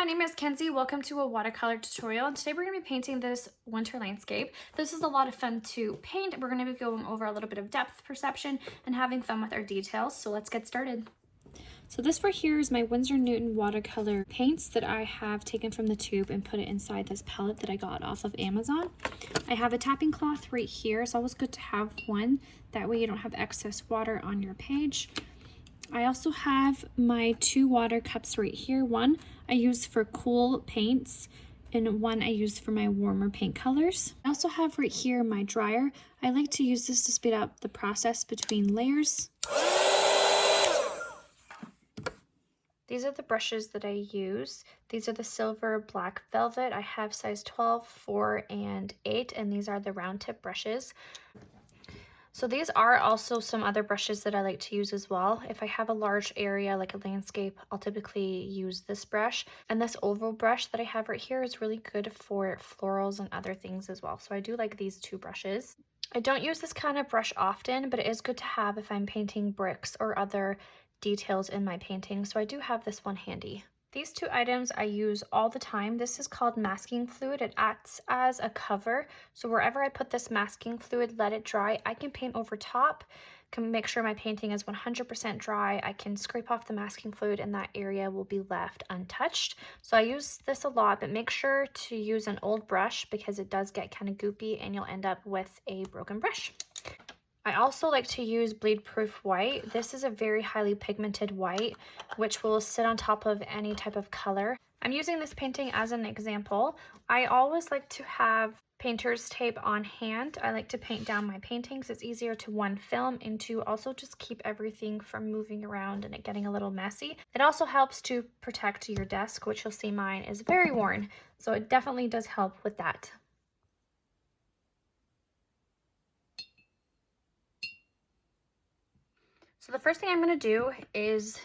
my name is Kenzie. Welcome to a watercolor tutorial. And today we're going to be painting this winter landscape. This is a lot of fun to paint. We're going to be going over a little bit of depth perception and having fun with our details. So let's get started. So this right here is my Winsor Newton watercolor paints that I have taken from the tube and put it inside this palette that I got off of Amazon. I have a tapping cloth right here. It's always good to have one. That way you don't have excess water on your page. I also have my two water cups right here. One I use for cool paints and one I use for my warmer paint colors. I also have right here my dryer. I like to use this to speed up the process between layers. These are the brushes that I use. These are the silver black velvet. I have size 12, 4, and 8, and these are the round tip brushes. So these are also some other brushes that I like to use as well. If I have a large area like a landscape, I'll typically use this brush. And this oval brush that I have right here is really good for florals and other things as well. So I do like these two brushes. I don't use this kind of brush often, but it is good to have if I'm painting bricks or other details in my painting. So I do have this one handy. These two items I use all the time. This is called masking fluid. It acts as a cover. So wherever I put this masking fluid, let it dry, I can paint over top, can make sure my painting is 100% dry. I can scrape off the masking fluid and that area will be left untouched. So I use this a lot, but make sure to use an old brush because it does get kind of goopy and you'll end up with a broken brush. I also like to use bleed proof white. This is a very highly pigmented white, which will sit on top of any type of color. I'm using this painting as an example. I always like to have painter's tape on hand. I like to paint down my paintings. It's easier to one, film, and to also just keep everything from moving around and it getting a little messy. It also helps to protect your desk, which you'll see mine is very worn. So it definitely does help with that. So the first thing I'm going to do is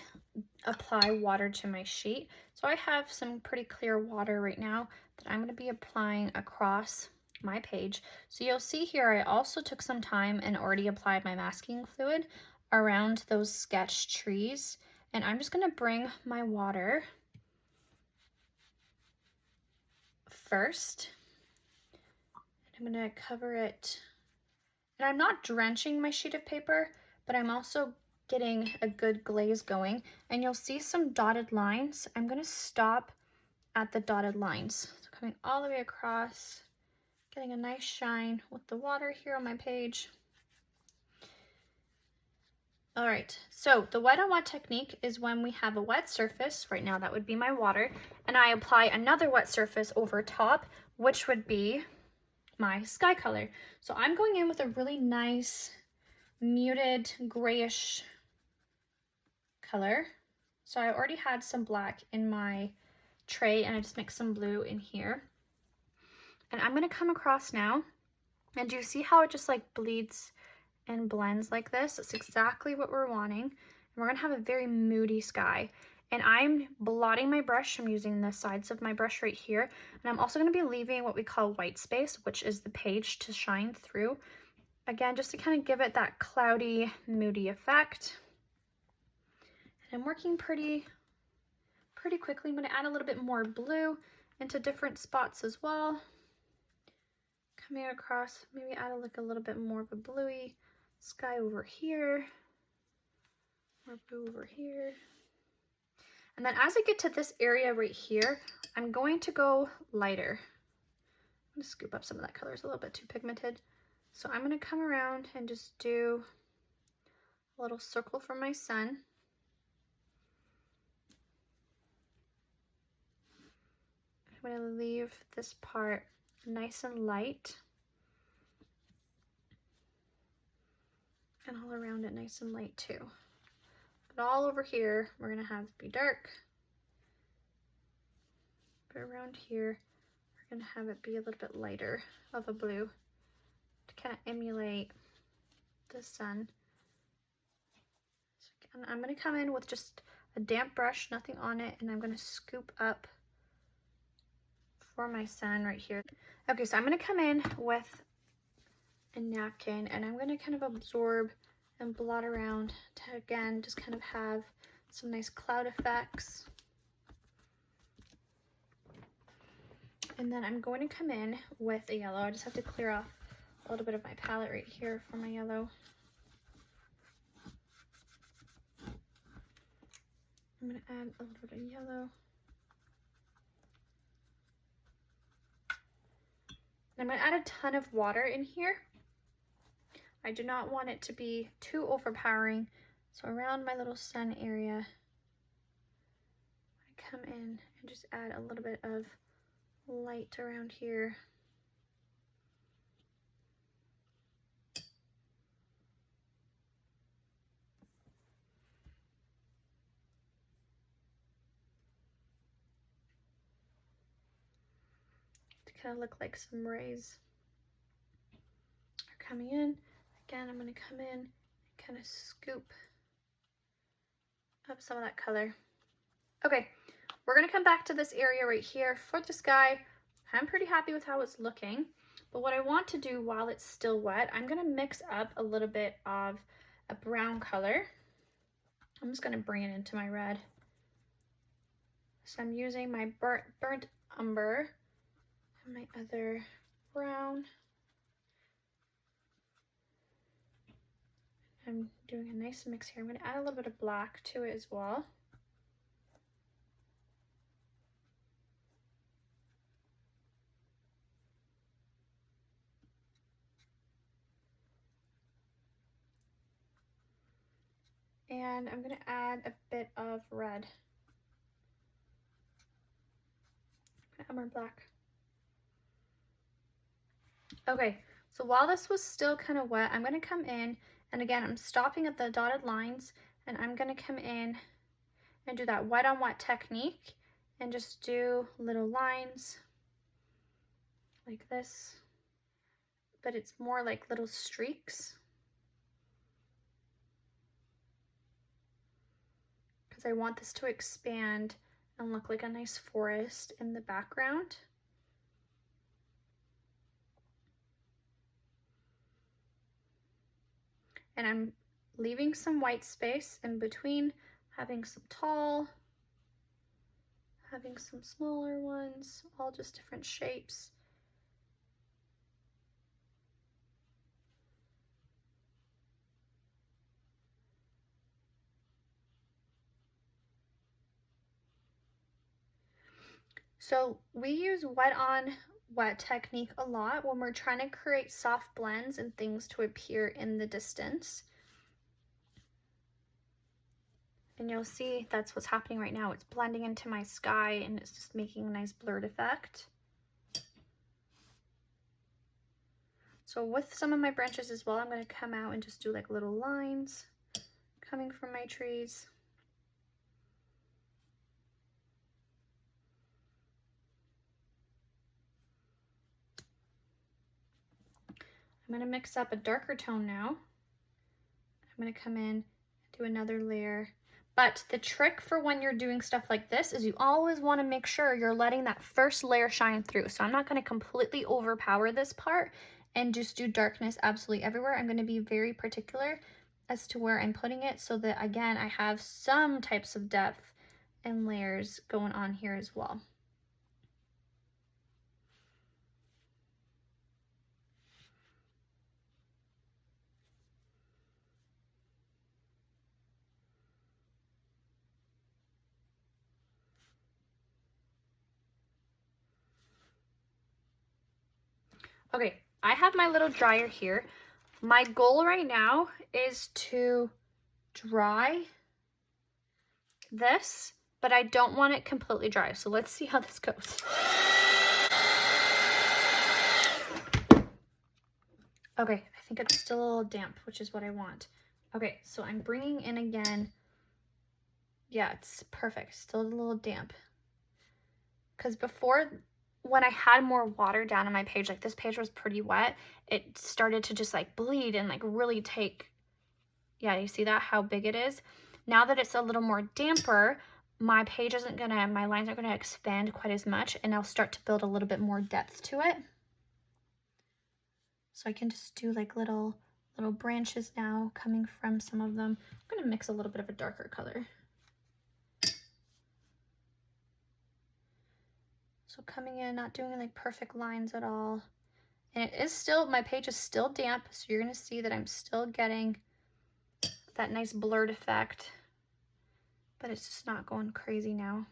apply water to my sheet. So I have some pretty clear water right now that I'm going to be applying across my page. So you'll see here I also took some time and already applied my masking fluid around those sketch trees. And I'm just going to bring my water first. I'm going to cover it. And I'm not drenching my sheet of paper, but I'm also getting a good glaze going, and you'll see some dotted lines. I'm going to stop at the dotted lines. So coming all the way across, getting a nice shine with the water here on my page. All right, so the wet on wet technique is when we have a wet surface, right now that would be my water, and I apply another wet surface over top, which would be my sky color. So I'm going in with a really nice muted grayish color. So I already had some black in my tray and I just mixed some blue in here. And I'm going to come across now, and do you see how it just like bleeds and blends like this? It's exactly what we're wanting. And we're going to have a very moody sky. And I'm blotting my brush. I'm using the sides of my brush right here. And I'm also going to be leaving what we call white space, which is the page to shine through. Again, just to kind of give it that cloudy, moody effect. And I'm working pretty quickly. I'm going to add a little bit more blue into different spots as well. Coming across, maybe add like a little bit more of a bluey sky over here. More blue over here. And then as I get to this area right here, I'm going to go lighter. I'm going to scoop up some of that color. It's a little bit too pigmented. So I'm going to come around and just do a little circle for my sun. I'm going to leave this part nice and light. And all around it nice and light too. But all over here, we're going to have it be dark. But around here, we're going to have it be a little bit lighter of a blue to kind of emulate the sun. So I'm going to come in with just a damp brush, nothing on it, and I'm going to scoop up for my sun right here. Okay, so I'm going to come in with a napkin and I'm going to kind of absorb and blot around to, again, just kind of have some nice cloud effects. And then I'm going to come in with a yellow. I just have to clear off a little bit of my palette right here for my yellow. I'm going to add a little bit of yellow. I'm going to add a ton of water in here. I do not want it to be too overpowering. So around my little sun area, I come in and just add a little bit of light around here. To kind of look like some rays are coming in. Again, I'm going to come in and kind of scoop up some of that color. Okay, we're going to come back to this area right here for the sky. I'm pretty happy with how it's looking, but what I want to do while it's still wet, I'm going to mix up a little bit of a brown color. I'm just going to bring it into my red. So I'm using my burnt umber and my other brown. I'm doing a nice mix here. I'm going to add a little bit of black to it as well. And I'm going to add a bit of red. I'm going to add more black. Okay, so while this was still kind of wet, I'm going to come in, and again, I'm stopping at the dotted lines, and I'm going to come in and do that wet on wet technique and just do little lines like this, but it's more like little streaks because I want this to expand and look like a nice forest in the background. And I'm leaving some white space in between, having some tall, having some smaller ones, all just different shapes. So we use wet on wet technique a lot when we're trying to create soft blends and things to appear in the distance. And you'll see that's what's happening right now. It's blending into my sky and it's just making a nice blurred effect. So with some of my branches as well, I'm going to come out and just do like little lines coming from my trees. I'm going to mix up a darker tone now. I'm going to come in, do another layer. But the trick for when you're doing stuff like this is you always want to make sure you're letting that first layer shine through. So I'm not going to completely overpower this part and just do darkness absolutely everywhere. I'm going to be very particular as to where I'm putting it so that, again, I have some types of depth and layers going on here as well. Okay, I have my little dryer here. My goal right now is to dry this, but I don't want it completely dry. So let's see how this goes. Okay, I think it's still a little damp, which is what I want. Okay, so I'm bringing in again. Yeah, it's perfect. Still a little damp. Because before, when I had more water down on my page, like this page was pretty wet, it started to just like bleed and like really take, yeah, you see that, how big it is? Now that it's a little more damper, my page isn't gonna, my lines aren't gonna expand quite as much, and I'll start to build a little bit more depth to it. So I can just do like little branches now coming from some of them. I'm gonna mix a little bit of a darker color. So coming in, not doing like perfect lines at all. And it is still, my page is still damp, so you're gonna see that I'm still getting that nice blurred effect, but it's just not going crazy now.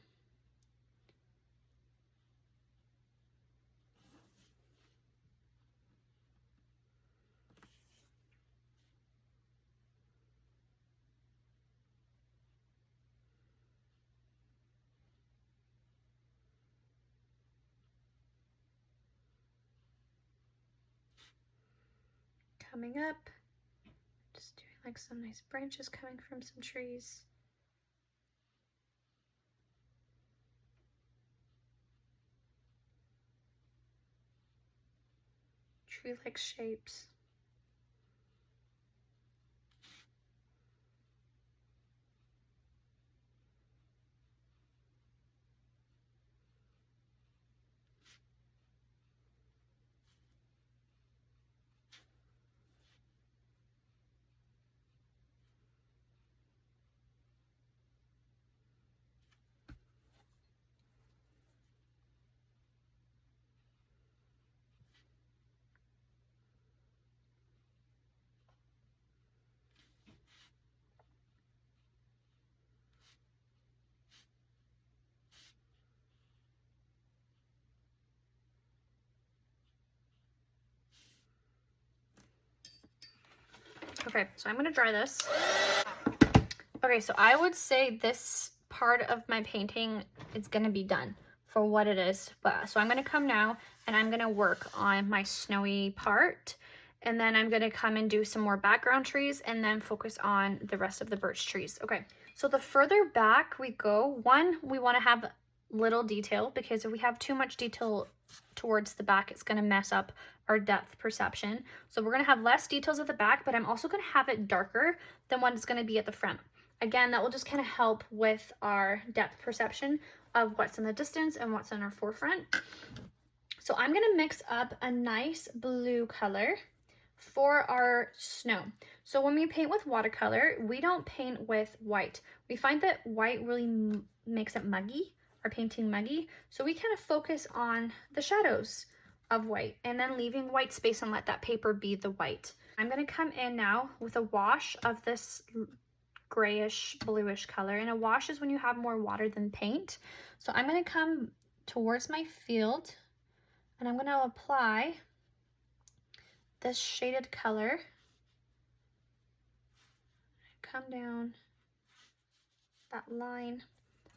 Coming up, just doing like some nice branches coming from some trees. Tree-like shapes. Okay, so I'm gonna dry this. Okay, so I would say this part of my painting is gonna be done for what it is. But so I'm gonna come now and I'm gonna work on my snowy part, and then I'm gonna come and do some more background trees and then focus on the rest of the birch trees. Okay, so the further back we go, one, we wanna have little detail, because if we have too much detail towards the back, it's gonna mess up our depth perception. So we're gonna have less details at the back, but I'm also gonna have it darker than what it's gonna be at the front. Again, that will just kind of help with our depth perception of what's in the distance and what's in our forefront. So I'm gonna mix up a nice blue color for our snow. So when we paint with watercolor, we don't paint with white. We find that white really makes it muggy, our painting muggy. So we kind of focus on the shadows of white and then leaving white space and let that paper be the white. I'm gonna come in now with a wash of this grayish bluish color, and a wash is when you have more water than paint. So I'm going to come towards my field and I'm going to apply this shaded color, come down that line.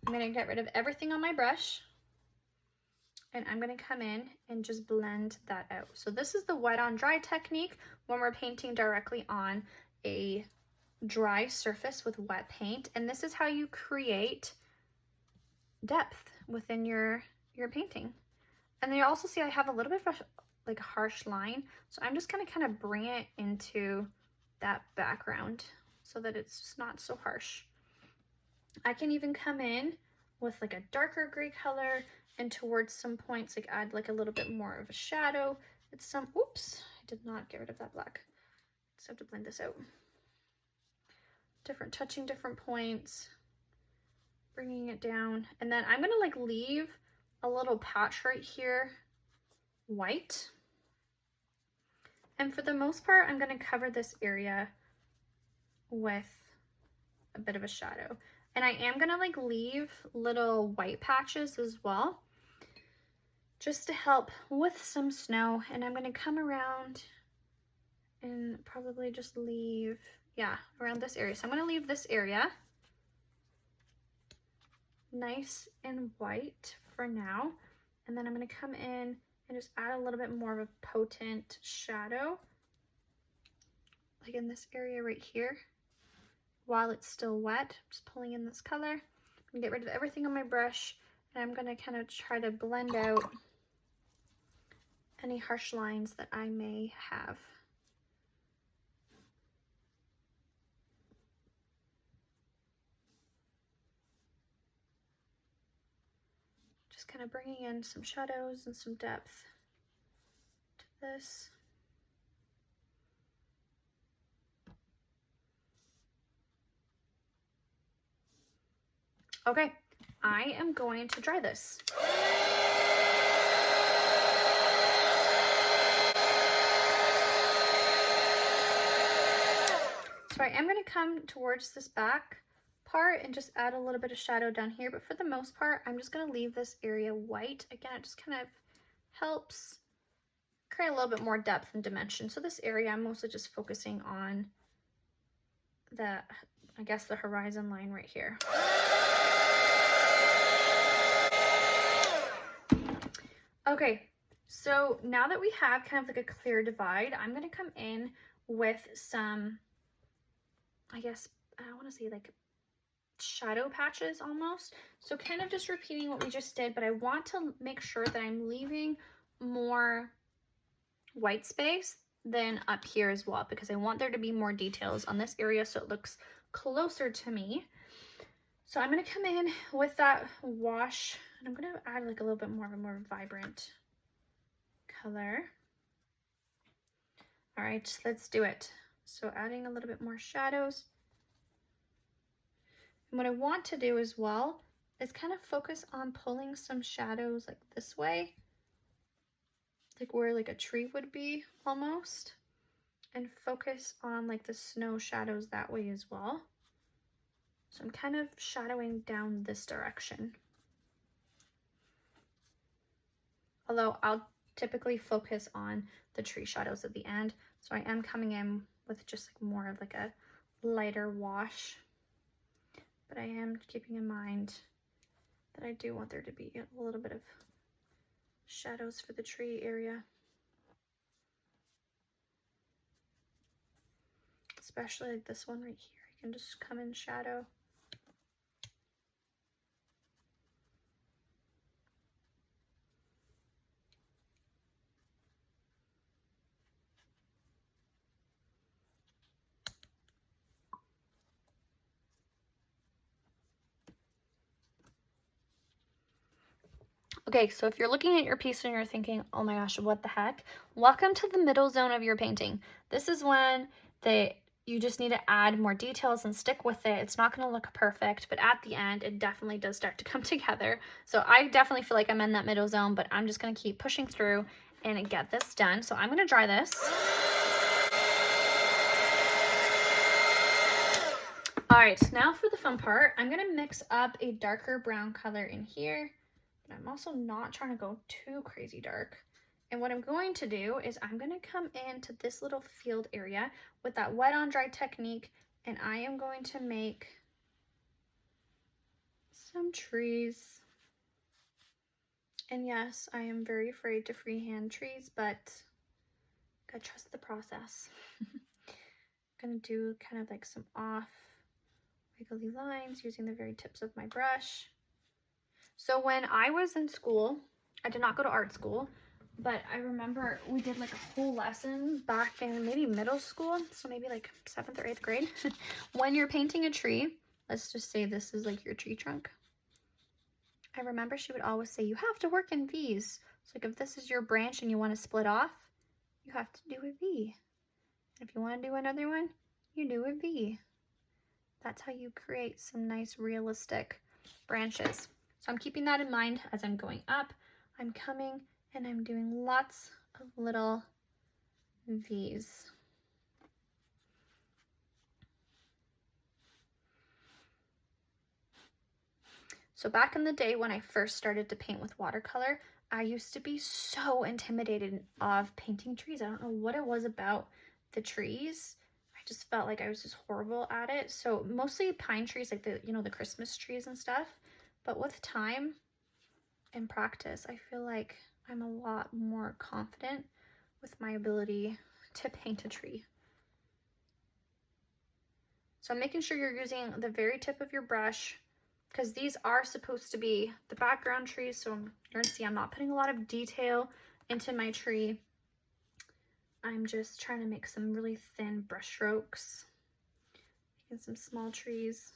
I'm going to get rid of everything on my brush and I'm going to come in and just blend that out. So this is the wet on dry technique when we're painting directly on a dry surface with wet paint, and this is how you create depth within your painting. And then you also see I have a little bit of a harsh line, so I'm just gonna kind of bring it into that background so that it's just not so harsh. I can even come in with like a darker gray color and towards some points like add like a little bit more of a shadow. It's some, oops, I did not get rid of that black. Just have to blend this out. Touching different points, bringing it down, and then I'm gonna like leave a little patch right here white, and for the most part I'm gonna cover this area with a bit of a shadow, and I am gonna like leave little white patches as well just to help with some snow. And I'm gonna come around and probably just leave, yeah, around this area. So I'm gonna leave this area nice and white for now, and then I'm going to come in and just add a little bit more of a potent shadow like in this area right here while it's still wet. Just pulling in this color and get rid of everything on my brush, and I'm going to kind of try to blend out any harsh lines that I may have. Just kind of bringing in some shadows and some depth to this. Okay, I am going to dry this. So I am going to come towards this back part and just add a little bit of shadow down here, but for the most part, I'm just going to leave this area white. Again, it just kind of helps create a little bit more depth and dimension. So this area, I'm mostly just focusing on the, I guess, the horizon line right here. Okay, so now that we have kind of like a clear divide, I'm going to come in with some, I guess, I want to say like shadow patches almost. So kind of just repeating what we just did, but I want to make sure that I'm leaving more white space than up here as well, because I want there to be more details on this area so it looks closer to me. So I'm going to come in with that wash, and I'm going to add like a little bit more of a more vibrant color. All right, let's do it. So adding a little bit more shadows. And what I want to do as well is kind of focus on pulling some shadows like this way, like where like a tree would be almost, and focus on like the snow shadows that way as well. So I'm kind of shadowing down this direction. Although I'll typically focus on the tree shadows at the end. So I am coming in with just like more of like a lighter wash. But I am keeping in mind that I do want there to be a little bit of shadows for the tree area. Especially like this one right here. I can just come in shadow. Okay, so if you're looking at your piece and you're thinking, oh my gosh, what the heck? Welcome to the middle zone of your painting. This is when you just need to add more details and stick with it. It's not gonna look perfect, but at the end, it definitely does start to come together. So I definitely feel like I'm in that middle zone, but I'm just gonna keep pushing through and get this done. So I'm gonna dry this. All right, now for the fun part, I'm gonna mix up a darker brown color in here. I'm also not trying to go too crazy dark. And what I'm going to do is I'm going to come into this little field area with that wet on dry technique, and I am going to make some trees. And yes, I am very afraid to freehand trees, but gotta trust the process. I'm gonna do kind of like some off wiggly lines using the very tips of my brush. So when I was in school, I did not go to art school, but I remember we did like a whole lesson back in maybe middle school, so maybe like 7th or 8th grade. When you're painting a tree, let's just say this is like your tree trunk. I remember she would always say, you have to work in V's. So like if this is your branch and you want to split off, you have to do a V. And if you want to do another one, you do a V. That's how you create some nice realistic branches. So I'm keeping that in mind as I'm going up. I'm coming and I'm doing lots of little V's. So back in the day when I first started to paint with watercolor, I used to be so intimidated of painting trees. I don't know what it was about the trees. I just felt like I was just horrible at it. So mostly pine trees, like the Christmas trees and stuff. But with time and practice, I feel like I'm a lot more confident with my ability to paint a tree. So I'm making sure you're using the very tip of your brush, because these are supposed to be the background trees. So you're gonna see I'm not putting a lot of detail into my tree. I'm just trying to make some really thin brush strokes, making some small trees.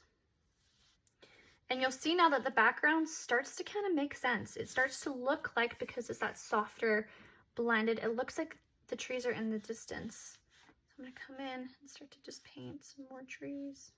And you'll see now that the background starts to kind of make sense. It starts to look like, because it's that softer blended, it looks like the trees are in the distance. So I'm gonna come in and start to just paint some more trees.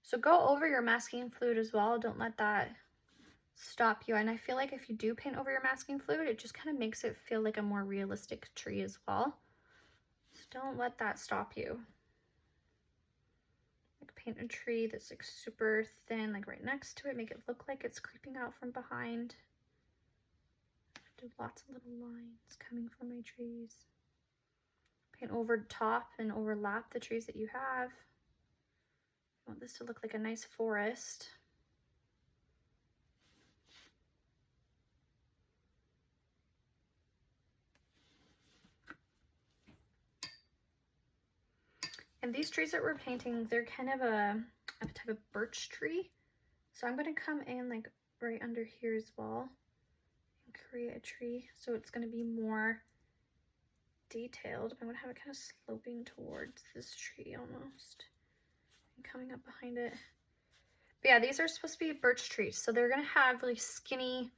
So go over your masking fluid as well. Don't let that stop you. And I feel like if you do paint over your masking fluid, it just kind of makes it feel like a more realistic tree as well. So don't let that stop you. Like paint a tree that's like super thin, like right next to it, make it look like it's creeping out from behind. Do lots of little lines coming from my trees. Paint over top and overlap the trees that you have. I want this to look like a nice forest. And these trees that we're painting, they're kind of a type of birch tree. So I'm going to come in like right under here as well and create a tree. So it's going to be more detailed. I'm going to have it kind of sloping towards this tree almost and coming up behind it. But yeah, these are supposed to be birch trees. So they're going to have really skinny,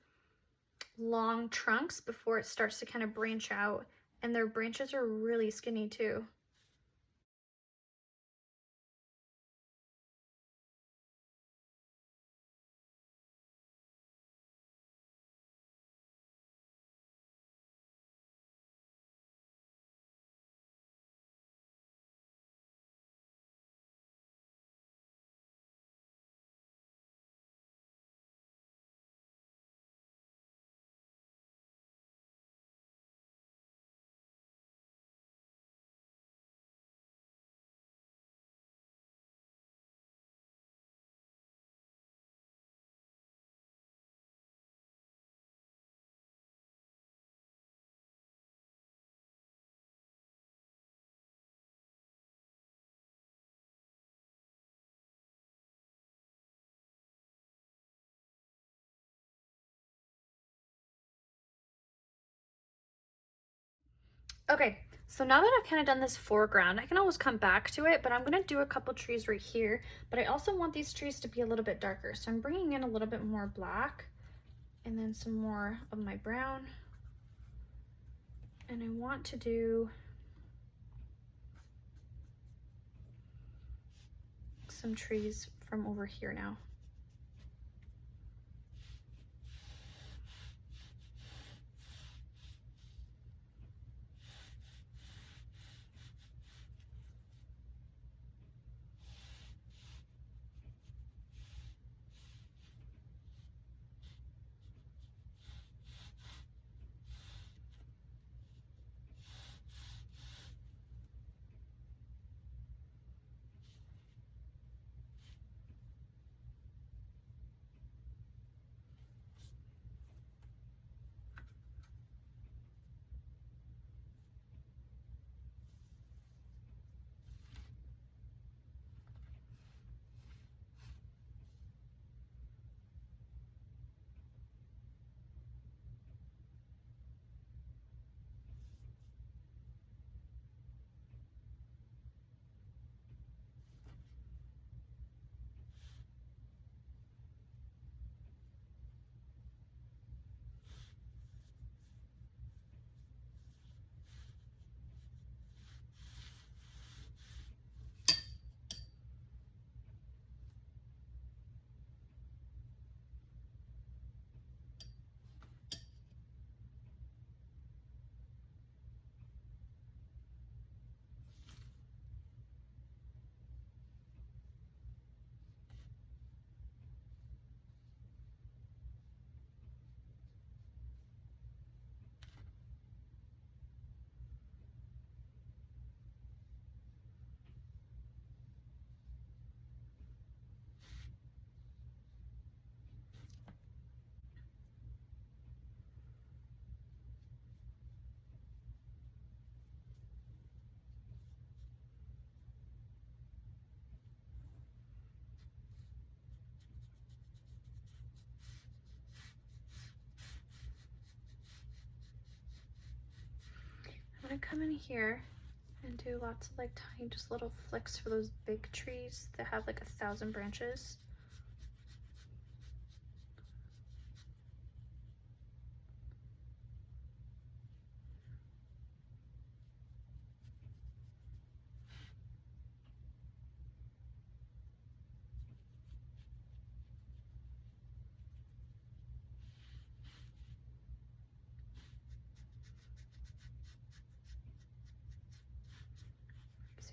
long trunks before it starts to kind of branch out. And their branches are really skinny too. Okay, so now that I've kind of done this foreground, I can always come back to it, but I'm going to do a couple trees right here. But I also want these trees to be a little bit darker. So I'm bringing in a little bit more black and then some more of my brown. And I want to do some trees from over here now. I'm going to come in here and do lots of like tiny just little flicks for those big trees that have like 1,000 branches.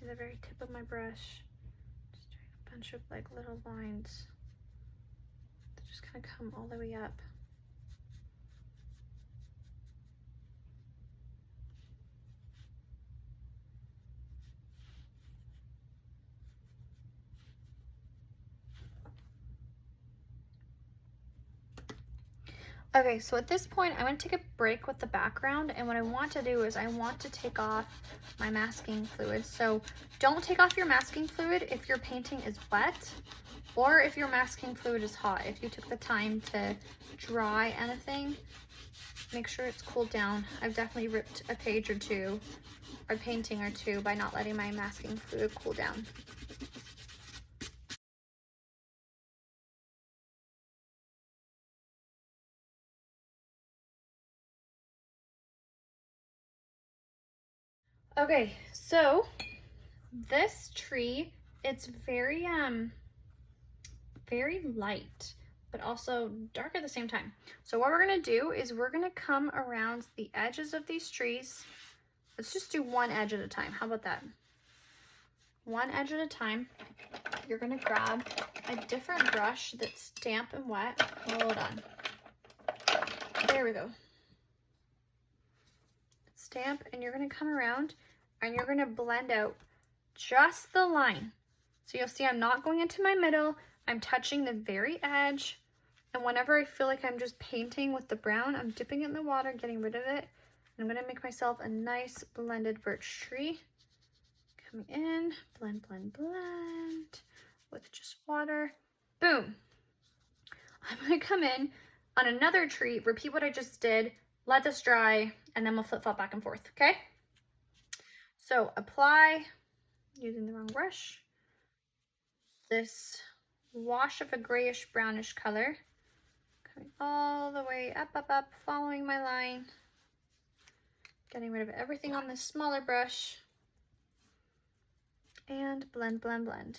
to the very tip of my brush. Just doing a bunch of like little lines that just kind of come all the way up. Okay, so at this point, I'm going to take a break with the background, and what I want to do is I want to take off my masking fluid. So don't take off your masking fluid if your painting is wet, or if your masking fluid is hot. If you took the time to dry anything, make sure it's cooled down. I've definitely ripped a page or two, or painting or two, by not letting my masking fluid cool down. Okay, so this tree, it's very light, but also dark at the same time. So what we're gonna do is we're gonna come around the edges of these trees. Let's just do one edge at a time. How about that? One edge at a time. You're gonna grab a different brush that's damp and wet. Hold on. There we go. It's damp, and you're gonna come around and you're gonna blend out just the line. So you'll see I'm not going into my middle, I'm touching the very edge, and whenever I feel like I'm just painting with the brown, I'm dipping it in the water, getting rid of it, and I'm gonna make myself a nice blended birch tree. Coming in, blend, blend, blend, with just water, boom. I'm gonna come in on another tree, repeat what I just did, let this dry, and then we'll flip-flop back and forth, okay? So apply, using the wrong brush, this wash of a grayish brownish color, coming all the way up, up, up, following my line, getting rid of everything on this smaller brush, and blend, blend, blend.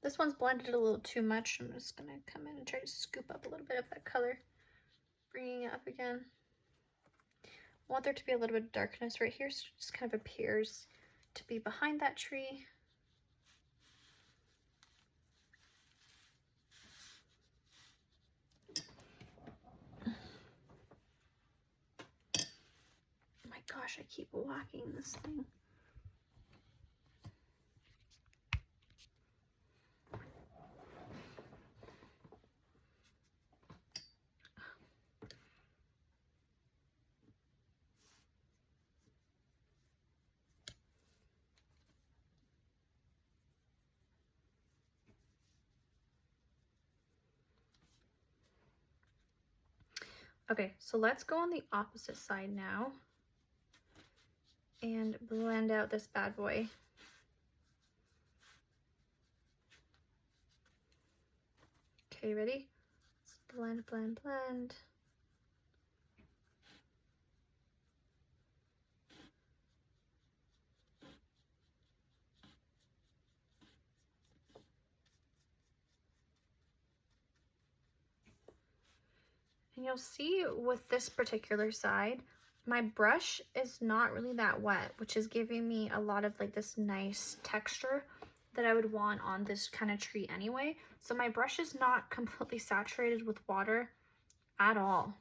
This one's blended a little too much. I'm just gonna come in and try to scoop up a little bit of that color, bringing it up again. I want there to be a little bit of darkness right here, so it just kind of appears to be behind that tree. Oh my gosh, I keep whacking this thing. Okay, so let's go on the opposite side now and blend out this bad boy. Okay, ready? Let's blend, blend, blend. And you'll see with this particular side, my brush is not really that wet, which is giving me a lot of like this nice texture. that I would want on this kind of tree anyway. So my brush is not completely saturated with water at all.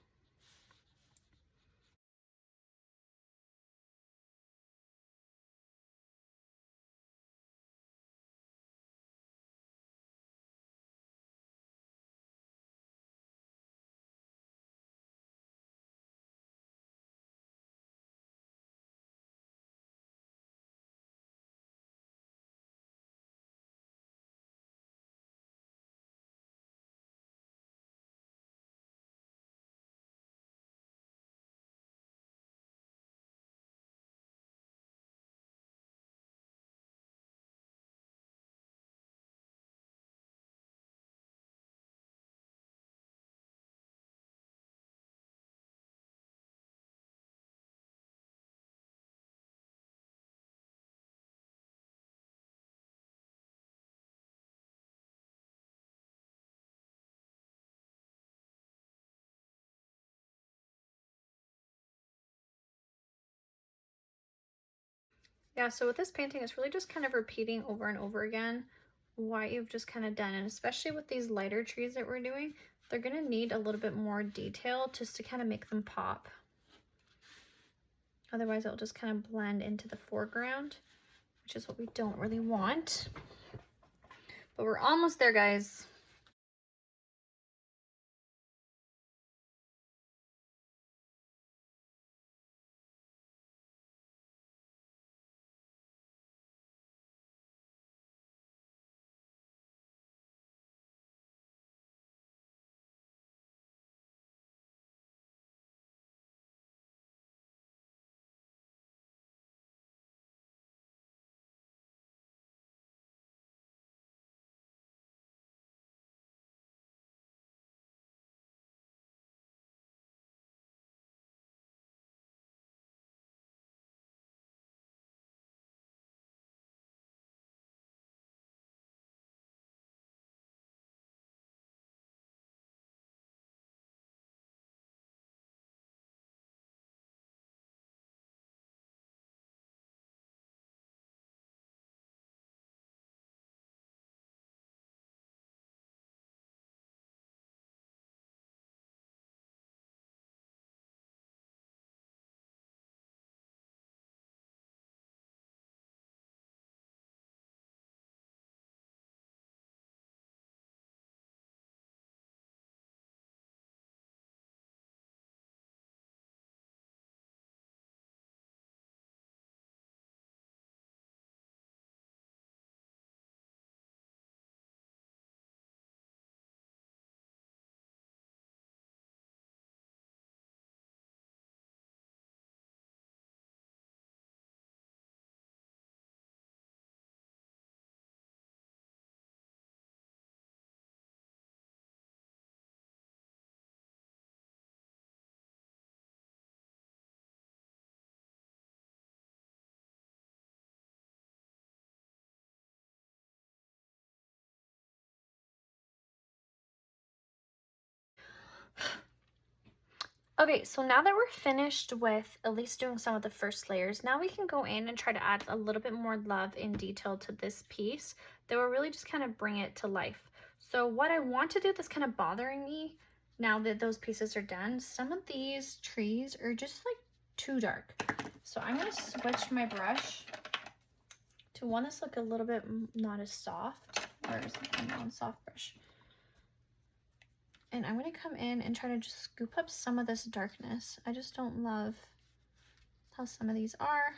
Yeah, so with this painting, it's really just kind of repeating over and over again what you've just kind of done. And especially with these lighter trees that we're doing, they're gonna need a little bit more detail just to kind of make them pop. Otherwise, it'll just kind of blend into the foreground, which is what we don't really want. But we're almost there, guys. Okay, so now that we're finished with at least doing some of the first layers, now we can go in and try to add a little bit more love and detail to this piece that will really just kind of bring it to life. So what I want to do that's kind of bothering me now that those pieces are done, some of these trees are just like too dark. So I'm gonna switch my brush to one that's like a little bit not as soft, or is it a non-soft brush? And I'm going to come in and try to just scoop up some of this darkness. I just don't love how some of these are.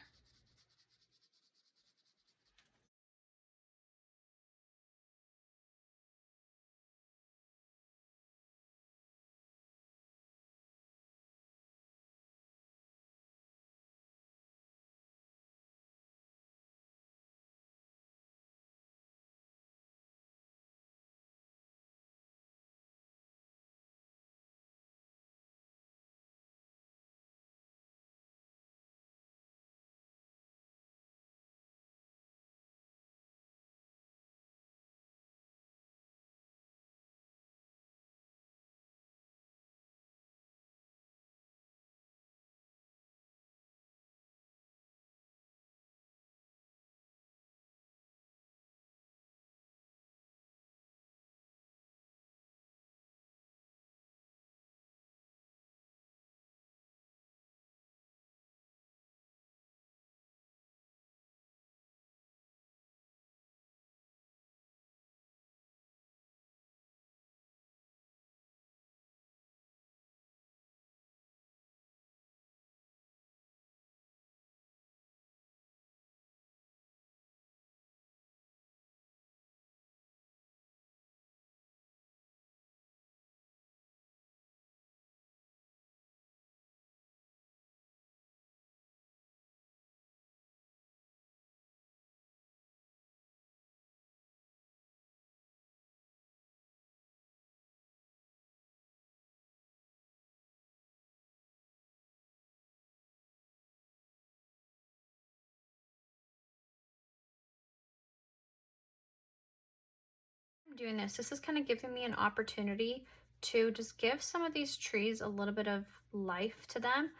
I'm doing this. This is kind of giving me an opportunity to just give some of these trees a little bit of life to them,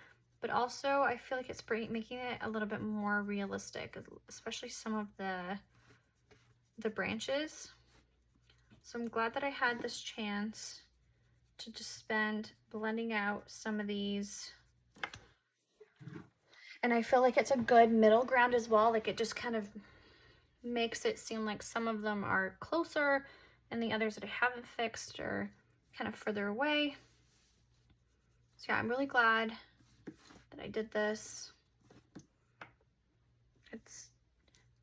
but also I feel like it's making it a little bit more realistic, especially some of the branches. So I'm glad that I had this chance to just spend blending out some of these. And I feel like it's a good middle ground as well. Like it just kind of makes it seem like some of them are closer and the others that I haven't fixed are kind of further away. So yeah, I'm really glad that I did this. It's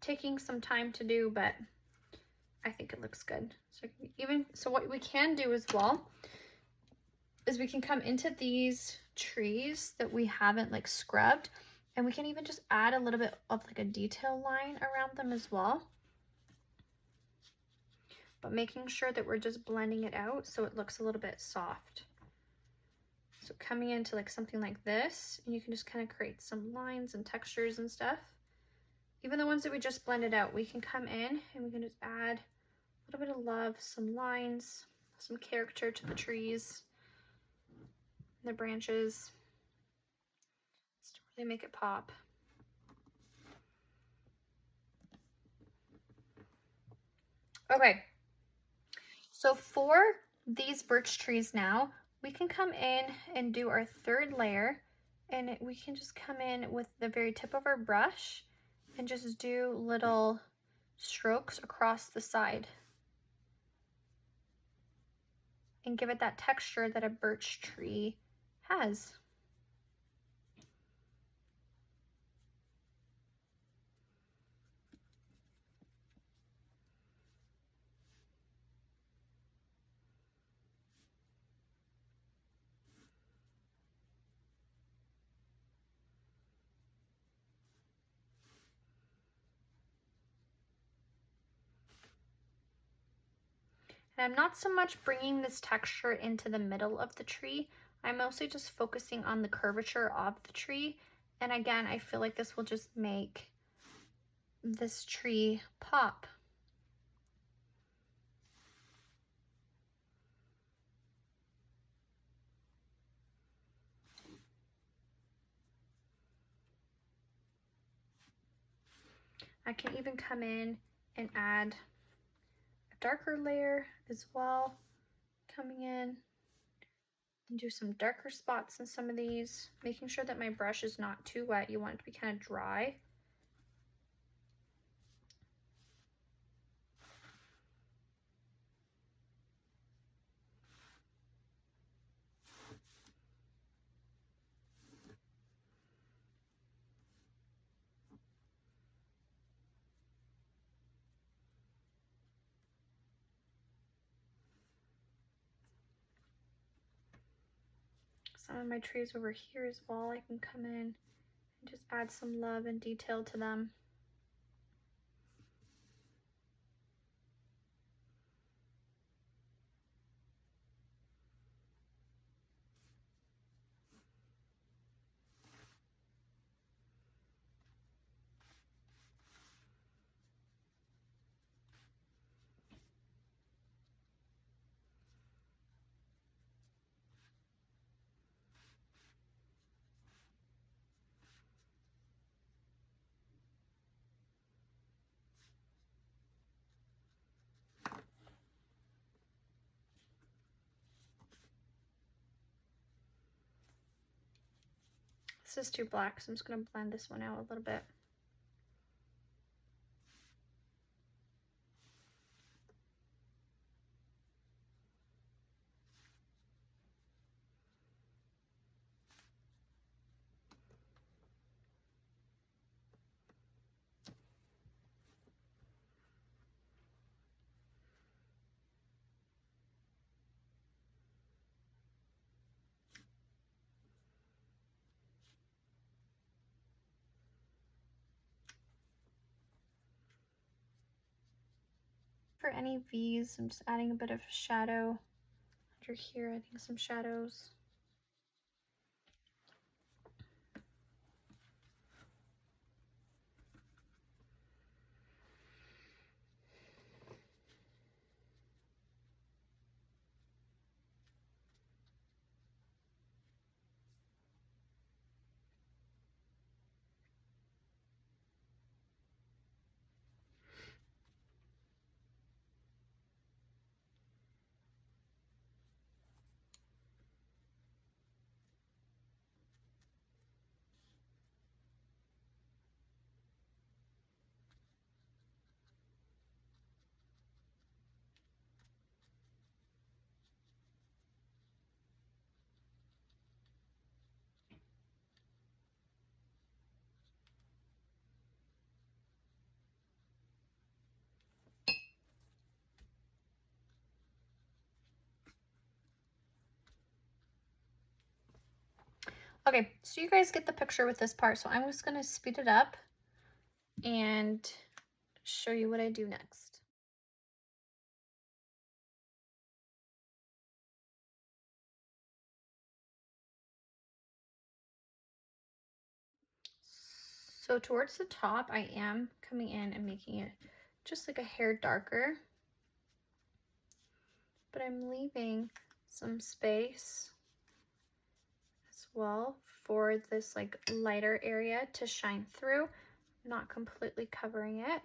taking some time to do, but I think it looks good. So what we can do as well is we can come into these trees that we haven't like scrubbed, and we can even just add a little bit of like a detail line around them as well. But making sure that we're just blending it out so it looks a little bit soft. So coming into like something like this, and you can just kind of create some lines and textures and stuff. Even the ones that we just blended out, we can come in and we can just add a little bit of love, some lines, some character to the trees, the branches, just to really make it pop. Okay, so for these birch trees now, we can come in and do our third layer, and we can just come in with the very tip of our brush and just do little strokes across the side and give it that texture that a birch tree has. And I'm not so much bringing this texture into the middle of the tree. I'm mostly just focusing on the curvature of the tree. And again, I feel like this will just make this tree pop. I can even come in and add a darker layer as well, coming in and do some darker spots in some of these, making sure that my brush is not too wet. You want it to be kind of dry. Some of my trees over here as well, I can come in and just add some love and detail to them. This is too black, so I'm just going to blend this one out a little bit. For any V's, I'm just adding a bit of shadow under here, adding some shadows. Okay, so you guys get the picture with this part, so I'm just gonna speed it up and show you what I do next. So towards the top, I am coming in and making it just like a hair darker, but I'm leaving some space as well for this like lighter area to shine through, not completely covering it.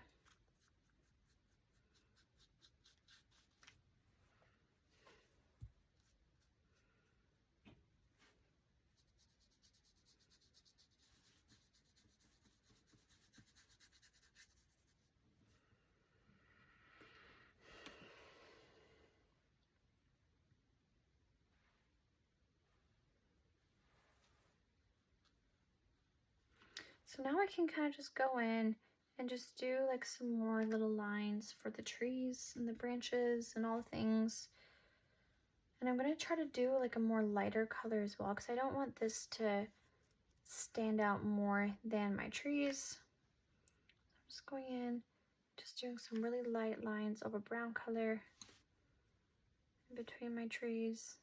So now I can kind of just go in and just do like some more little lines for the trees and the branches and all the things. And I'm going to try to do like a more lighter color as well, because I don't want this to stand out more than my trees. I'm just going in, just doing some really light lines of a brown color in between my trees.